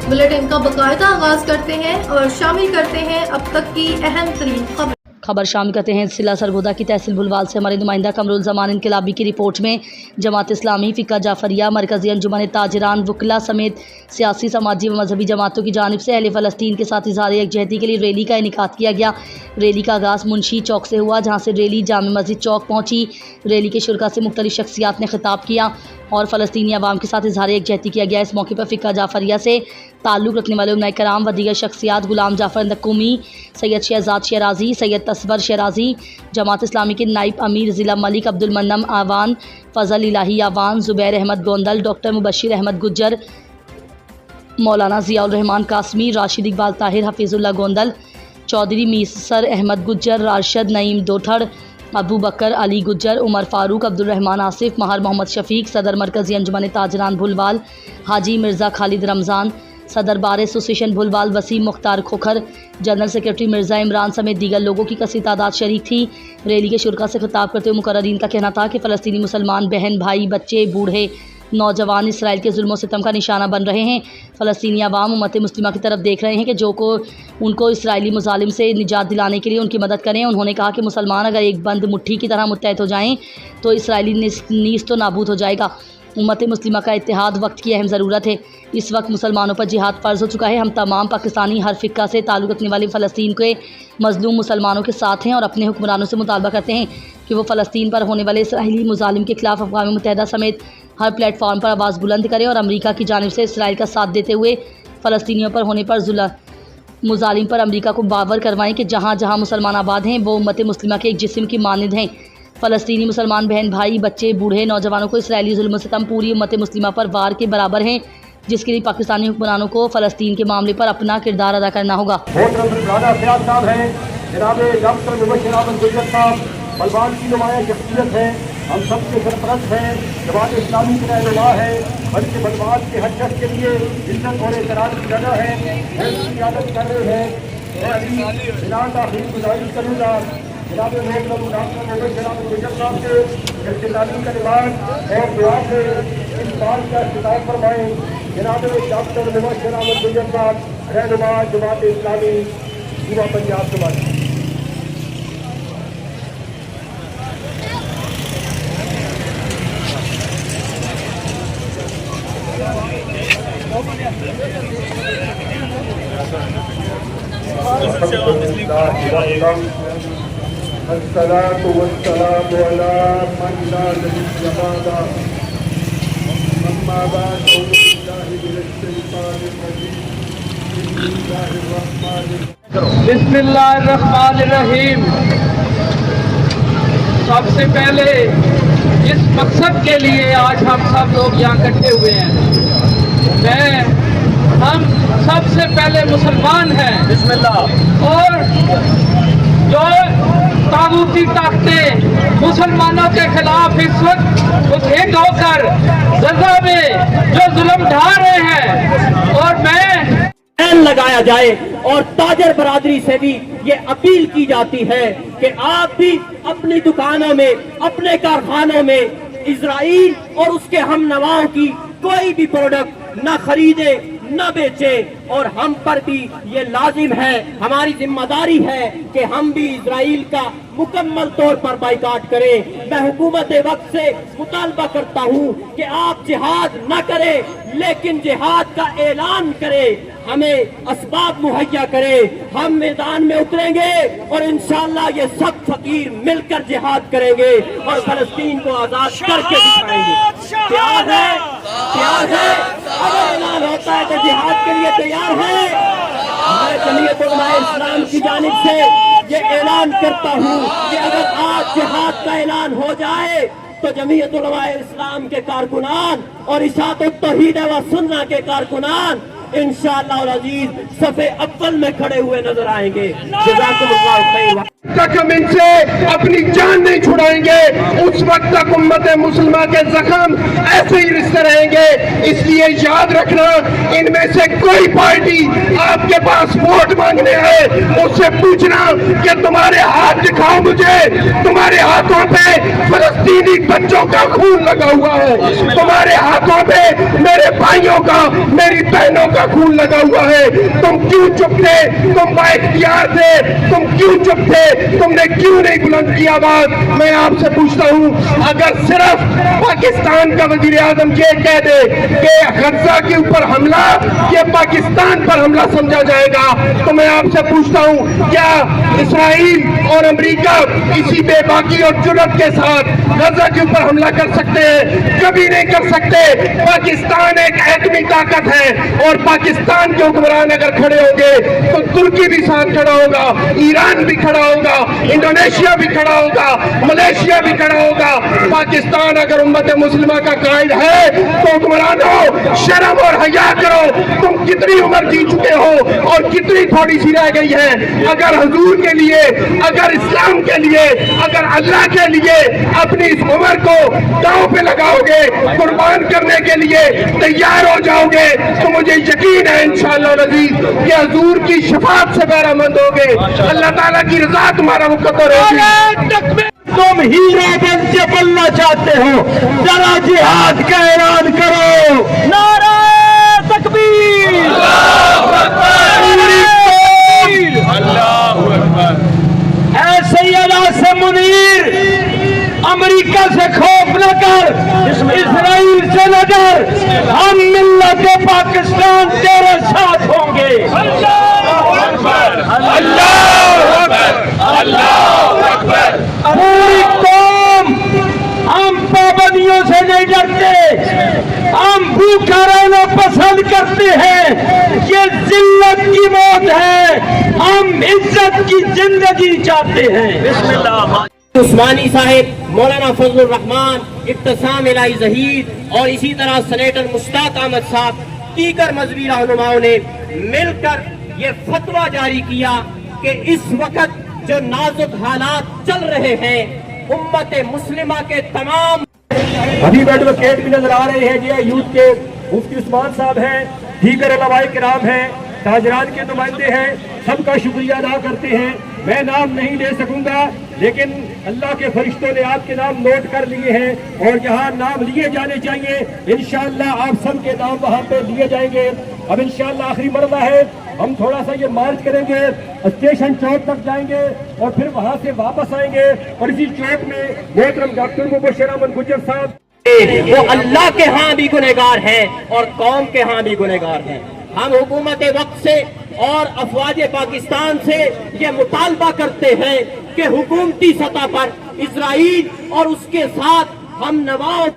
Bulletin का बाकायदा आगाज करते हैं और शामिल करते हैं अब तक की अहम तरीन खबर शामिल करते हैं जिला सरगोदा की तहसील बुलवाल से हमारे नुमाइंदा कमरुल जमान इनकलाबी की रिपोर्ट में जमात इस्लामी फ़िका जाफरिया मरकज़ी अंजुमन ताजरान वकला समेत सियासी समाजी व मजहबी जमातों की जानिब से अहले फ़लस्तीन के साथ इज़हार यकजहती के लिए रैली का इनेकाद किया गया। रैली का आगाज़ मुंशी चौक से हुआ, जहाँ से रैली जामे मस्जिद चौक पहुँची। रैली के शुरका से मुख्तलिफ शख्सियात ने खिताब किया और फ़लस्तीनी अवाम के साथ इज़हार यकजहती किया गया। इस मौके पर फ़िका जाफरिया से ताल्लुक़ रखने वाले उलमाए कराम व दीगर शख्सियात गुलाम जाफ़र नक्कुमी, सैयद शहजाद शराजी, सैयद तस्वर शराजी, जमात इस्लामी के नाइब अमीर ज़िला मलिक अब्दुल मन्नम आवान, फ़ज़ल इलाही आवान, ज़ुबैर अहमद गोंदल, डॉक्टर मुबशिर अहमद गुज्जर, मौलाना ज़ियाउर रहमान कासमी, राशिद इकबाल ताहिर, हफीज़ुल्लाह गोंदल, चौधरी मीसर अहमद गुज्जर, राशिद नईम दोठड़, अबू बकर अली गुज्जर, उमर फ़ारूक, अब्दुल रहमान आसिफ, महर मोहम्मद शफ़ीक, सदर मरकज़ी अंजुमन ताजरान भुलवाल हाजी मिर्ज़ा खालिद रमज़ान, सदर bar association Bhulwal Waseem Mukhtar Khokhar, general secretary Mirza Imran समेत दीगर लोगों की कसीर तादाद शरीक थी। रैली के शुरका से खिताब करते हुए मुकर्ररीन का कहना था कि फ़लस्तीनी मुसलमान बहन भाई, बच्चे, बूढ़े, नौजवान इसराइल के जुल्म सितम का निशाना बन रहे हैं। फ़लस्तीनी अवाम उम्मत मुस्लिमा की तरफ देख रहे हैं कि जो को उनको इसराइली मुजालिम से निजात दिलाने के लिए उनकी मदद करें। उन्होंने कहा कि मुसलमान अगर एक बंद मुट्ठी की तरह मुत्तहद हो जाएँ तो इसराइली नीज़ तो नाबूद हो जाएगा। उम्मत मुस्लिमा का इत्तेहाद वक्त की अहम ज़रूरत है। इस वक्त मुसलमानों पर जिहाद फ़र्ज़ हो चुका है। हम तमाम पाकिस्तानी हर फ़िक्का से ताल्लुक़ रखने वाले फ़लस्तीन के मज़लूम मुसलमानों के साथ हैं और अपने हुक्मरानों से मुतालबा करते हैं कि वो फ़लस्तीन पर होने वाले इसराइली मुजालिम के ख़िलाफ़ अक़वाम मुत्तहिदा समेत हर प्लेटफार्म पर आवाज़ बुलंद करें और अमरीका की जानिब से इसराइल का साथ देते हुए फ़लस्तीनियों पर होने पर मुजालिम पर अमरीका को बावर करवाएँ कि जहाँ जहाँ मुसलमान आबाद हैं वो उम्मत मुस्लिमा के एक जिस्म की मानद हैं। फ़लस्तीनी मुसलमान बहन भाई, बच्चे, बूढ़े, नौजवानों को इसराइली जुल्म सितम पूरी उम्मत मुस्लिमा पर वार के बराबर हैं, जिसके लिए पाकिस्तानी हुक्मरानों को फ़लस्तीन के मामले पर अपना किरदार अदा करना होगा। बलवान की नुमाया शख्सियत है, हम सबके सरपरस्त हैं, जमात इस्लामी के रहनुमा है, बल्कि बलवान के हर शख्स के लिए इज्जत और एहतराम की जगह है। की आदत कर रहे हैं गुजारिश करूँगा जनाब का रिवाज और दुआ से इस बात का खिताब फरमाएं। जनाब डॉक्टर मुबशिर अहमद गुज्जर साहब, रहनुमा जमात इस्लामी पूरा पंजाब समाज। अस्सलातु वस्सलामु अला मन ला नबिय्य बअदा अम्मा बाद बिस्मिल्लाहि मिनश शैतानिर रजीम बिस्मिल्लाहिर रहमानिर रहीम। सबसे पहले जिस मकसद के लिए आज हम सब लोग यहाँ इकट्ठे हुए हैं, हम सबसे पहले मुसलमान हैं और जो तागूती ताकतें मुसलमानों के खिलाफ इस वक्त एक होकर गजा में जो जुल्म ढा रहे हैं, और मैं लगाया जाए और ताजर बरादरी से भी ये अपील की जाती है कि आप भी अपनी दुकानों में, अपने कारखानों में इजराइल और उसके हम नवाओं की कोई भी प्रोडक्ट न खरीदे न बेचे। और हम पर भी ये लाजिम है, हमारी जिम्मेदारी है कि हम भी इजराइल का मुकम्मल तौर पर बाइकाट करें। मैं हुकूमत वक्त से मुतालबा करता हूँ कि आप जिहाद न करें, लेकिन जिहाद का ऐलान करें, हमें असबाब मुहैया करें। हम मैदान में उतरेंगे और इंशाअल्लाह ये सब फकीर मिलकर जिहाद करेंगे और फलस्तीन को आजाद करके दिखाएंगे। प्यार है, प्यार है। अगर ऐलान होता है तो जिहाद के लिए तैयार है। मैं जमीयत उलमाए इस्लाम की जानिब से ये ऐलान करता हूँ कि अगर आज जिहाद का ऐलान हो जाए तो जमीयत उलमाए इस्लाम के कारकुनान और इशाअत तौहीद व सुन्नह के कारकुनान इंशाअल्लाह अज़ीज सफ़े अव्वल में खड़े हुए नजर आएंगे। जज़ाकुमुल्लाह खैर। तक हम इनसे अपनी जान नहीं छुड़ाएंगे, उस वक्त तक उम्मत मुस्लिमा के जख्म ऐसे ही रिश्ते रहेंगे। इसलिए याद रखना, इनमें से कोई पार्टी आपके पास वोट मांगने आए, उससे पूछना कि तुम्हारे हाथ दिखाओ मुझे, तुम्हारे हाथों पे फलस्तीनी बच्चों का खून लगा हुआ है, तुम्हारे हाथों पे मेरे भाइयों का, मेरी बहनों का का खून लगा हुआ है। तुम क्यों चुप थे? तुम बाइख्तियार थे, तुम क्यों चुप थे? तुमने क्यों नहीं बुलंद किया आवाज? मैं आपसे पूछता हूँ, अगर सिर्फ पाकिस्तान का वजीर आजम ये कह दे कि गजा के ऊपर हमला ये पाकिस्तान पर हमला समझा जाएगा, तो मैं आपसे पूछता हूँ, क्या इसराइल और अमेरिका इसी बेबाकी और जुर्रत के साथ गजा के ऊपर हमला कर सकते हैं? कभी नहीं कर सकते। पाकिस्तान एक एटमी ताकत है और पाकिस्तान के हुक्मरान अगर खड़े होंगे तो तुर्की भी साथ खड़ा होगा, ईरान भी खड़ा होगा, इंडोनेशिया भी खड़ा होगा, मलेशिया भी खड़ा होगा। पाकिस्तान अगर उम्मत मुस्लिमा का कायद है तो हुक्मरानों शर्म और हया करो। तुम कितनी उम्र जी चुके हो और कितनी थोड़ी सी रह गई है। अगर हुजूर के लिए, अगर इस्लाम के लिए, अगर अल्लाह के लिए अपनी इस उम्र को दांव पे लगाओगे, कुर्बान करने के लिए तैयार हो जाओगे, तो मुझे यकीन है इंशाअल्लाह अज़ीज़ कि हुजूर की शफाअत से बहरामंद होगे। अल्लाह ताला की रज़ा तुम्हारा मुक़द्दर होगी। तुम हीरा बन के बनना चाहते हो, जरा जिहाद का ऐलान करो। नारा तकबीर, अल्लाहू अकबर। ऐ सैयदा से मुनीर, अमेरिका से खौफ न कर, इसराइल से न डर, हम मिल्लत पाकिस्तान तेरे साथ होंगे। अल्लाहू अकबर, अल्लाहू अकबर, अल्लाहू अकबर। पूरी कौम, हम पाबंदियों से नहीं डरते, हम भूखा रहना पसंद करते हैं। ये जिल्लत की मौत है, हम इज्जत की जिंदगी चाहते हैं। बिस्मिल्लाह। उस्मानी साहिब, मौलाना फजलुर रहमान, इब्तिसाम इलाही ज़हीर और इसी तरह सेनेटर मुश्ताक अहमद साहब, दीगर मजहबी रहनुमाओं ने मिलकर ये फतवा जारी किया कि इस वक्त जो नाजुक हालात चल रहे हैं, उम्मत मुस्लिमा के तमाम हबीब एडवोकेट भी नजर आ रहे हैं, ये यूथ के मुफ्ती उस्मान साहब हैं, दीगर उलमाए किराम हैं, ताजरान के नुमाइंदे हैं, सबका शुक्रिया अदा करते हैं। मैं नाम नहीं ले सकूंगा, लेकिन अल्लाह के फरिश्तों ने आपके नाम नोट कर लिए हैं और यहाँ नाम लिए जाने चाहिए। इंशाअल्लाह आप सब के नाम वहाँ पे लिए जाएंगे। अब इंशाअल्लाह आखिरी मरला है, हम थोड़ा सा ये मार्च करेंगे, स्टेशन चौक तक जाएंगे और फिर वहाँ से वापस आएंगे और इसी चौक में मोहतरम डॉक्टर मुबश्शिर अहमद गुज्जर साहब, वो अल्लाह के यहाँ भी गुनहगार हैं और कौम के यहाँ भी गुनहगार हैं। हम हुकूमत वक्त से और अफवाज पाकिस्तान से ये मुतालबा करते हैं कि हुकूमती सतह पर इजराइल और उसके साथ हम नवाओं